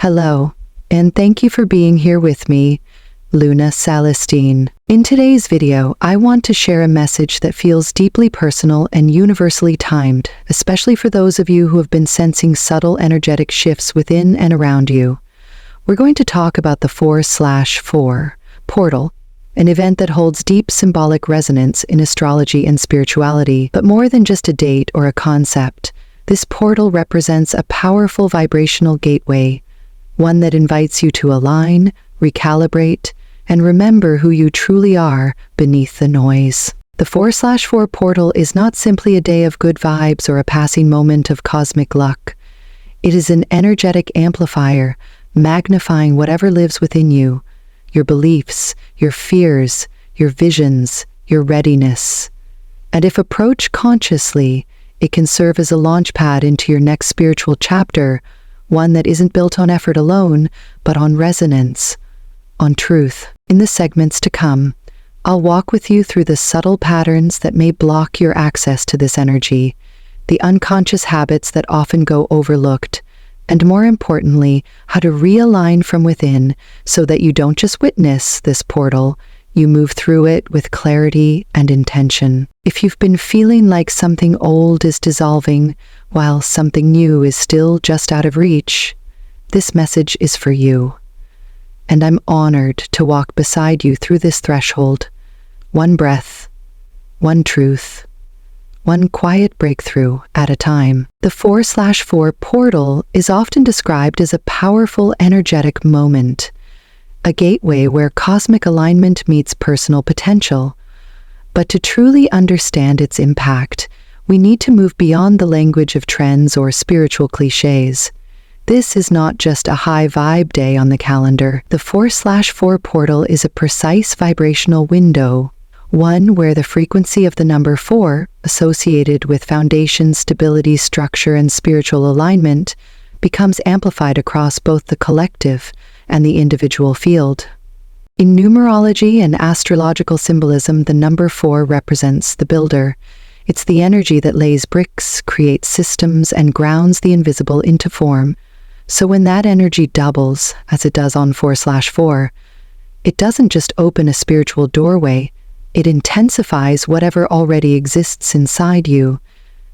Hello, and thank you for being here with me, Luna Celestine. In today's video, I want to share a message that feels deeply personal and universally timed, especially for those of you who have been sensing subtle energetic shifts within and around you. We're going to talk about the 4/4 portal, an event that holds deep symbolic resonance in astrology and spirituality, but more than just a date or a concept. This portal represents a powerful vibrational gateway, one that invites you to align, recalibrate, and remember who you truly are beneath the noise. The 4/4 portal is not simply a day of good vibes or a passing moment of cosmic luck. It is an energetic amplifier, magnifying whatever lives within you, your beliefs, your fears, your visions, your readiness. And if approached consciously, it can serve as a launchpad into your next spiritual chapter, one that isn't built on effort alone, but on resonance, on truth. In the segments to come, I'll walk with you through the subtle patterns that may block your access to this energy, the unconscious habits that often go overlooked, and more importantly, how to realign from within so that you don't just witness this portal, you move through it with clarity and intention. If you've been feeling like something old is dissolving while something new is still just out of reach, this message is for you. And I'm honored to walk beside you through this threshold. One breath, one truth, one quiet breakthrough at a time. The 4/4 portal is often described as a powerful, energetic moment, a gateway where cosmic alignment meets personal potential. But to truly understand its impact, we need to move beyond the language of trends or spiritual cliches. This is not just a high vibe day on the calendar. The 4/4 portal is a precise vibrational window, one where the frequency of the number 4, associated with foundation, stability, structure, and spiritual alignment, becomes amplified across both the collective and the individual field. In numerology and astrological symbolism, the number 4 represents the builder. It's the energy that lays bricks, creates systems, and grounds the invisible into form. So when that energy doubles, as it does on 4/4, it doesn't just open a spiritual doorway, it intensifies whatever already exists inside you.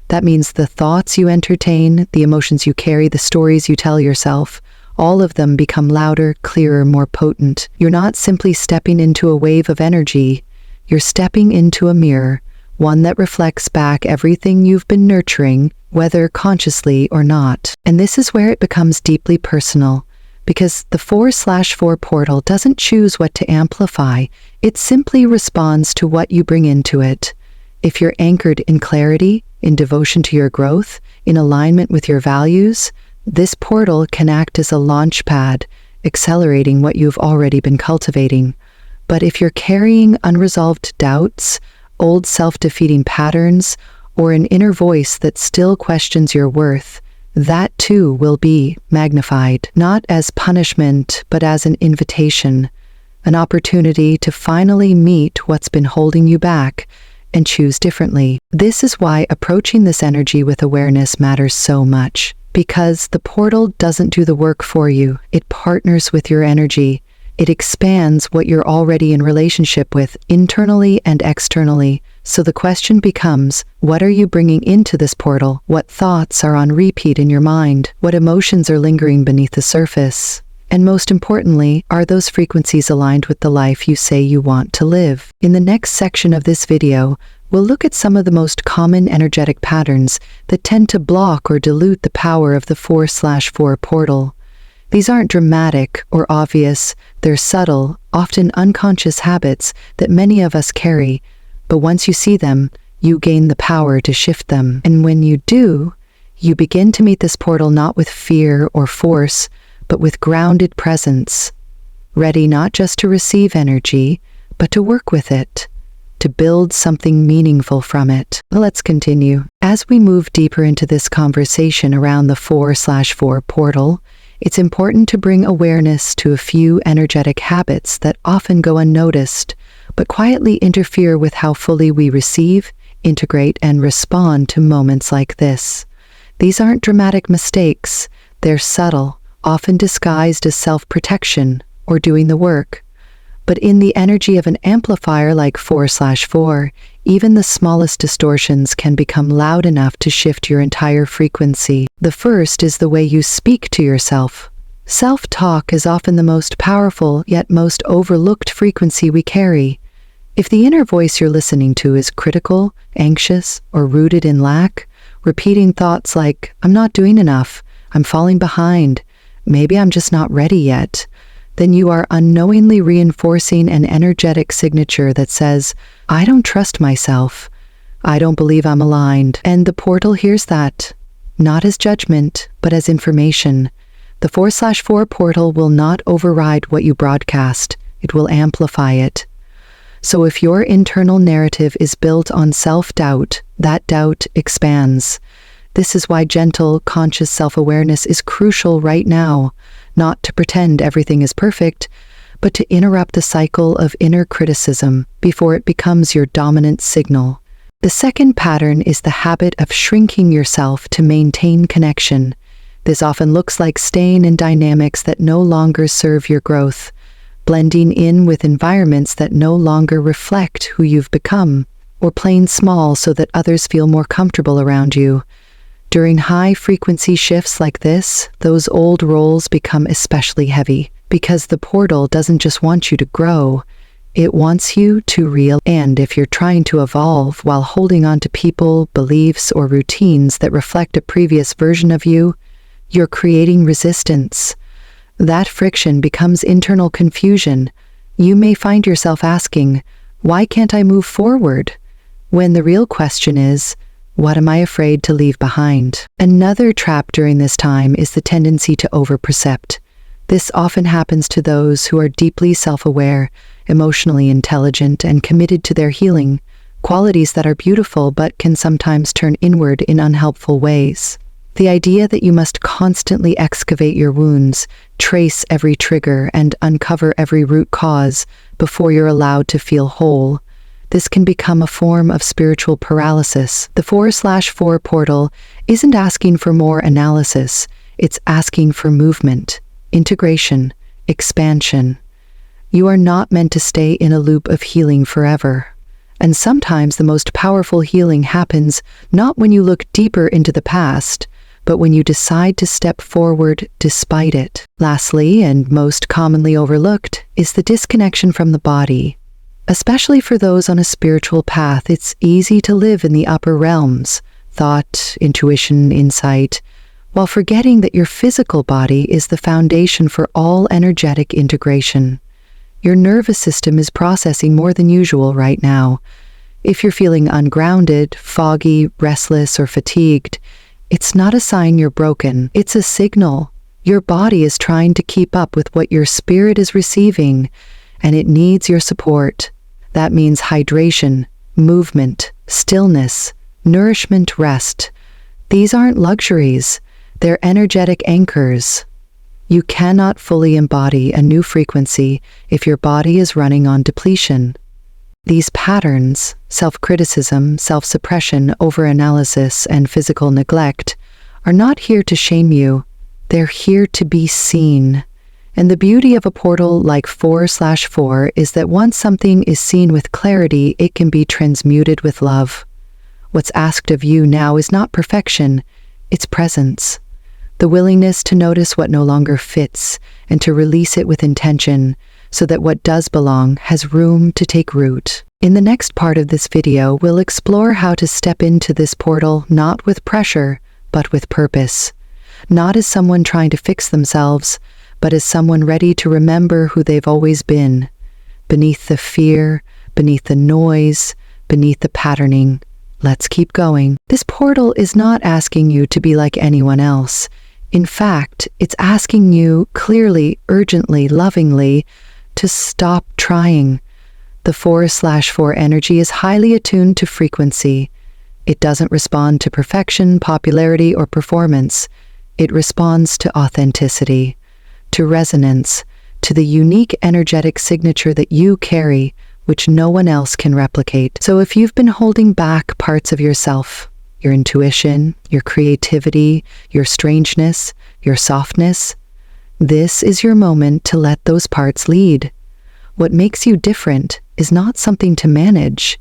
That means the thoughts you entertain, the emotions you carry, the stories you tell yourself, all of them become louder, clearer, more potent. You're not simply stepping into a wave of energy, you're stepping into a mirror, one that reflects back everything you've been nurturing, whether consciously or not. And this is where it becomes deeply personal, because the 4/4 portal doesn't choose what to amplify, it simply responds to what you bring into it. If you're anchored in clarity, in devotion to your growth, in alignment with your values, this portal can act as a launch pad, accelerating what you've already been cultivating. But if you're carrying unresolved doubts, old self-defeating patterns, or an inner voice that still questions your worth, that too will be magnified, not as punishment, but as an invitation, an opportunity to finally meet what's been holding you back and choose differently. This is why approaching this energy with awareness matters so much, because the portal doesn't do the work for you. It partners with your energy. It expands what you're already in relationship with, internally and externally. So the question becomes, what are you bringing into this portal? What thoughts are on repeat in your mind? What emotions are lingering beneath the surface? And most importantly, are those frequencies aligned with the life you say you want to live? In the next section of this video, we'll look at some of the most common energetic patterns that tend to block or dilute the power of the 4/4 portal. These aren't dramatic or obvious, they're subtle, often unconscious habits that many of us carry, but once you see them, you gain the power to shift them. And when you do, you begin to meet this portal not with fear or force, but with grounded presence, ready not just to receive energy, but to work with it, to build something meaningful from it. Let's continue. As we move deeper into this conversation around the 4/4 portal, it's important to bring awareness to a few energetic habits that often go unnoticed, but quietly interfere with how fully we receive, integrate, and respond to moments like this. These aren't dramatic mistakes, they're subtle, often disguised as self-protection or doing the work. But in the energy of an amplifier like 4/4, even the smallest distortions can become loud enough to shift your entire frequency. The first is the way you speak to yourself. Self-talk is often the most powerful yet most overlooked frequency we carry. If the inner voice you're listening to is critical, anxious, or rooted in lack, repeating thoughts like, "I'm not doing enough, I'm falling behind, maybe I'm just not ready yet," then you are unknowingly reinforcing an energetic signature that says, "I don't trust myself, I don't believe I'm aligned." And the portal hears that, not as judgment, but as information. The 4/4 portal will not override what you broadcast, it will amplify it. So if your internal narrative is built on self-doubt, that doubt expands. This is why gentle, conscious self-awareness is crucial right now, not to pretend everything is perfect, but to interrupt the cycle of inner criticism before it becomes your dominant signal. The second pattern is the habit of shrinking yourself to maintain connection. This often looks like staying in dynamics that no longer serve your growth, blending in with environments that no longer reflect who you've become, or playing small so that others feel more comfortable around you. During high-frequency shifts like this, those old roles become especially heavy, because the portal doesn't just want you to grow, it wants you to realize. And if you're trying to evolve while holding on to people, beliefs, or routines that reflect a previous version of you, you're creating resistance. That friction becomes internal confusion. You may find yourself asking, "Why can't I move forward?" when the real question is, "What am I afraid to leave behind?" Another trap during this time is the tendency to over-percept. This often happens to those who are deeply self-aware, emotionally intelligent, and committed to their healing, qualities that are beautiful but can sometimes turn inward in unhelpful ways. The idea that you must constantly excavate your wounds, trace every trigger, and uncover every root cause before you're allowed to feel whole. This can become a form of spiritual paralysis. The 4/4 portal isn't asking for more analysis, it's asking for movement, integration, expansion. You are not meant to stay in a loop of healing forever. And sometimes the most powerful healing happens not when you look deeper into the past, but when you decide to step forward despite it. Lastly, and most commonly overlooked, is the disconnection from the body. Especially for those on a spiritual path, it's easy to live in the upper realms, thought, intuition, insight, while forgetting that your physical body is the foundation for all energetic integration. Your nervous system is processing more than usual right now. If you're feeling ungrounded, foggy, restless, or fatigued, it's not a sign you're broken, it's a signal. Your body is trying to keep up with what your spirit is receiving, and it needs your support. That means hydration, movement, stillness, nourishment, rest. These aren't luxuries, they're energetic anchors. You cannot fully embody a new frequency if your body is running on depletion. These patterns, self-criticism, self-suppression, overanalysis, and physical neglect, are not here to shame you. They're here to be seen. And the beauty of a portal like 4/4 is that once something is seen with clarity, it can be transmuted with love. What's asked of you now is not perfection, it's presence. The willingness to notice what no longer fits and to release it with intention, so that what does belong has room to take root. In the next part of this video, we'll explore how to step into this portal not with pressure, but with purpose. Not as someone trying to fix themselves, but as someone ready to remember who they've always been. Beneath the fear, beneath the noise, beneath the patterning. Let's keep going. This portal is not asking you to be like anyone else. In fact, it's asking you clearly, urgently, lovingly, to stop trying. The 4/4 energy is highly attuned to frequency. It doesn't respond to perfection, popularity, or performance. It responds to authenticity, to resonance, to the unique energetic signature that you carry, which no one else can replicate. So if you've been holding back parts of yourself, your intuition, your creativity, your strangeness, your softness, This is your moment to let those parts lead. What makes you different is not something to manage.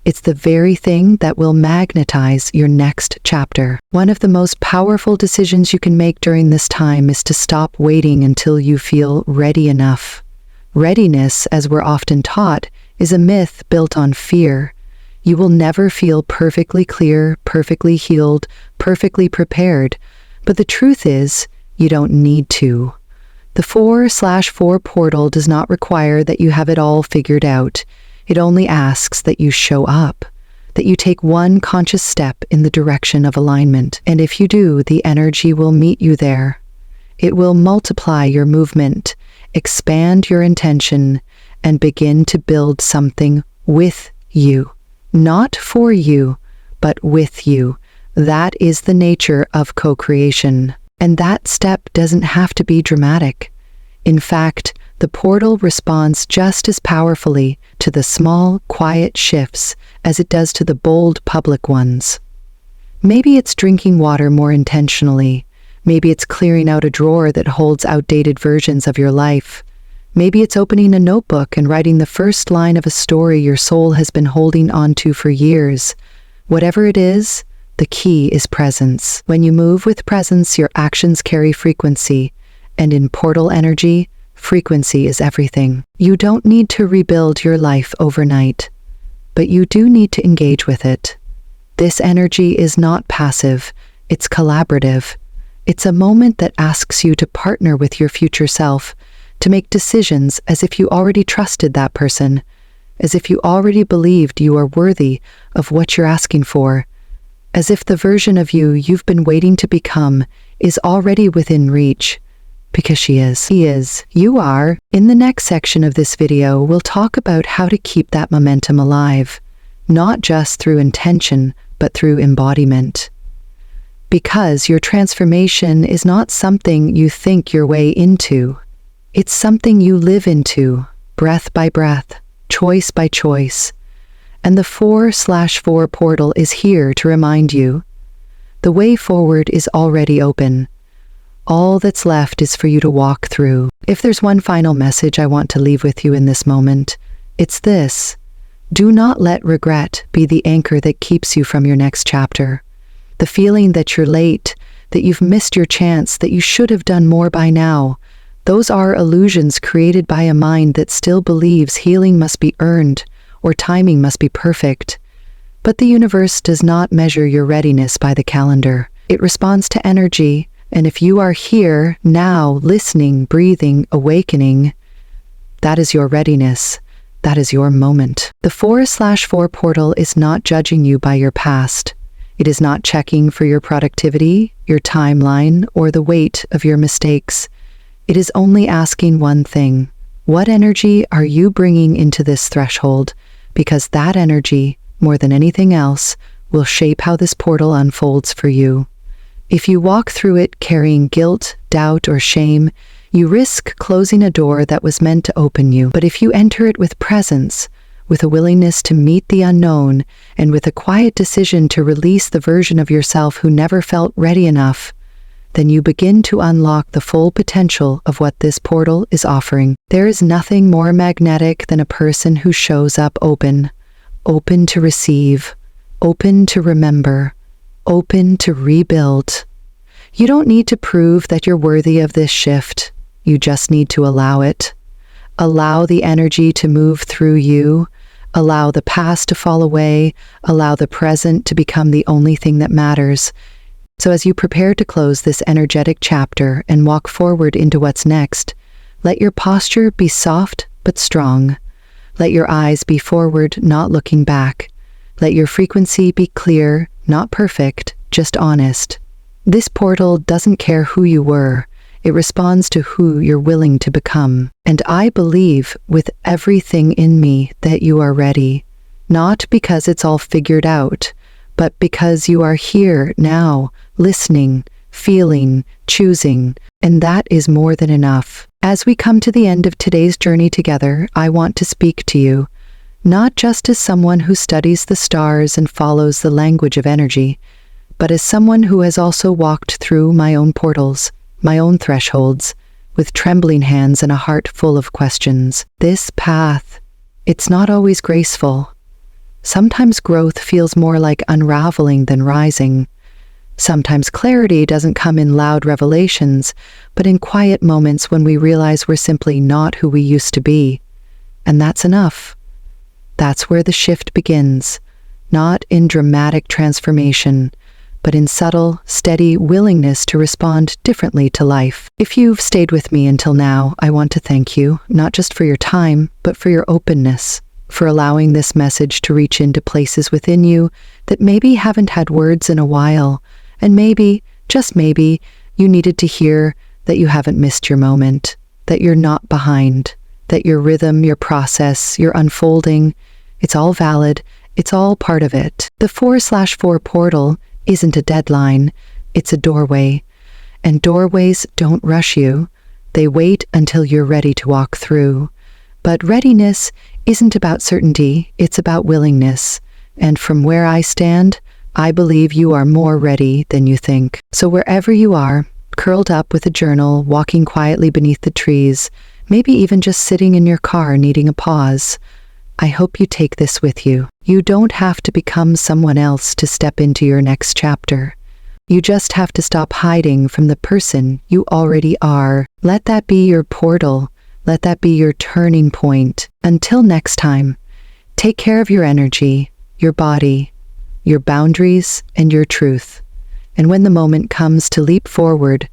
It's the very thing that will magnetize your next chapter. One of the most powerful decisions you can make during this time is to stop waiting until you feel ready enough. Readiness, as we're often taught, is a myth built on fear. You will never feel perfectly clear, perfectly healed, perfectly prepared. But the truth is, you don't need to. The 4/4 portal does not require that you have it all figured out. It only asks that you show up, that you take one conscious step in the direction of alignment. And if you do, the energy will meet you there. It will multiply your movement, expand your intention, and begin to build something with you. Not for you, but with you. That is the nature of co-creation. And that step doesn't have to be dramatic. In fact, the portal responds just as powerfully to the small, quiet shifts as it does to the bold, public ones. Maybe it's drinking water more intentionally. Maybe it's clearing out a drawer that holds outdated versions of your life. Maybe it's opening a notebook and writing the first line of a story your soul has been holding onto for years. Whatever it is, the key is presence. When you move with presence, your actions carry frequency. And in portal energy, frequency is everything. You don't need to rebuild your life overnight, but you do need to engage with it. This energy is not passive, it's collaborative. It's a moment that asks you to partner with your future self, to make decisions as if you already trusted that person, as if you already believed you are worthy of what you're asking for, as if the version of you you've been waiting to become is already within reach. Because she is. He is. You are. In the next section of this video, we'll talk about how to keep that momentum alive, not just through intention, but through embodiment. Because your transformation is not something you think your way into. It's something you live into, breath by breath, choice by choice. And the 4/4 portal is here to remind you. The way forward is already open. All that's left is for you to walk through. If there's one final message I want to leave with you in this moment, it's this. Do not let regret be the anchor that keeps you from your next chapter. The feeling that you're late, that you've missed your chance, that you should have done more by now, those are illusions created by a mind that still believes healing must be earned or timing must be perfect. But the universe does not measure your readiness by the calendar. It responds to energy. And if you are here, now, listening, breathing, awakening, that is your readiness. That is your moment. The 4/4 portal is not judging you by your past. It is not checking for your productivity, your timeline, or the weight of your mistakes. It is only asking one thing. What energy are you bringing into this threshold? Because that energy, more than anything else, will shape how this portal unfolds for you. If you walk through it carrying guilt, doubt, or shame, you risk closing a door that was meant to open you. But if you enter it with presence, with a willingness to meet the unknown, and with a quiet decision to release the version of yourself who never felt ready enough, then you begin to unlock the full potential of what this portal is offering. There is nothing more magnetic than a person who shows up open to receive, open to remember, open to rebuild. You don't need to prove that you're worthy of this shift. You just need to allow it. Allow the energy to move through you. Allow the past to fall away. Allow the present to become the only thing that matters. So as you prepare to close this energetic chapter and walk forward into what's next, let your posture be soft but strong. Let your eyes be forward, not looking back. Let your frequency be clear, not perfect, just honest. This portal doesn't care who you were. It responds to who you're willing to become. And I believe with everything in me that you are ready, not because it's all figured out, but because you are here now, listening, feeling, choosing, and that is more than enough. As we come to the end of today's journey together, I want to speak to you, not just as someone who studies the stars and follows the language of energy, but as someone who has also walked through my own portals, my own thresholds, with trembling hands and a heart full of questions. This path, it's not always graceful. Sometimes growth feels more like unraveling than rising. Sometimes clarity doesn't come in loud revelations, but in quiet moments when we realize we're simply not who we used to be. And that's enough. That's where the shift begins, not in dramatic transformation, but in subtle, steady willingness to respond differently to life. If you've stayed with me until now, I want to thank you, not just for your time, but for your openness, for allowing this message to reach into places within you that maybe haven't had words in a while, and maybe, just maybe, you needed to hear that you haven't missed your moment, that you're not behind, that your rhythm, your process, your unfolding, it's all valid, it's all part of it. The 4/4 portal isn't a deadline, it's a doorway. And doorways don't rush you. They wait until you're ready to walk through. But readiness isn't about certainty, it's about willingness. And from where I stand, I believe you are more ready than you think. So wherever you are, curled up with a journal, walking quietly beneath the trees, maybe even just sitting in your car needing a pause, I hope you take this with you. You don't have to become someone else to step into your next chapter. You just have to stop hiding from the person you already are. Let that be your portal. Let that be your turning point. Until next time, take care of your energy, your body, your boundaries, and your truth. And when the moment comes to leap forward,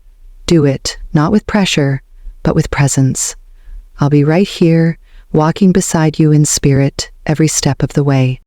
do it, not with pressure, but with presence. I'll be right here, walking beside you in spirit every step of the way.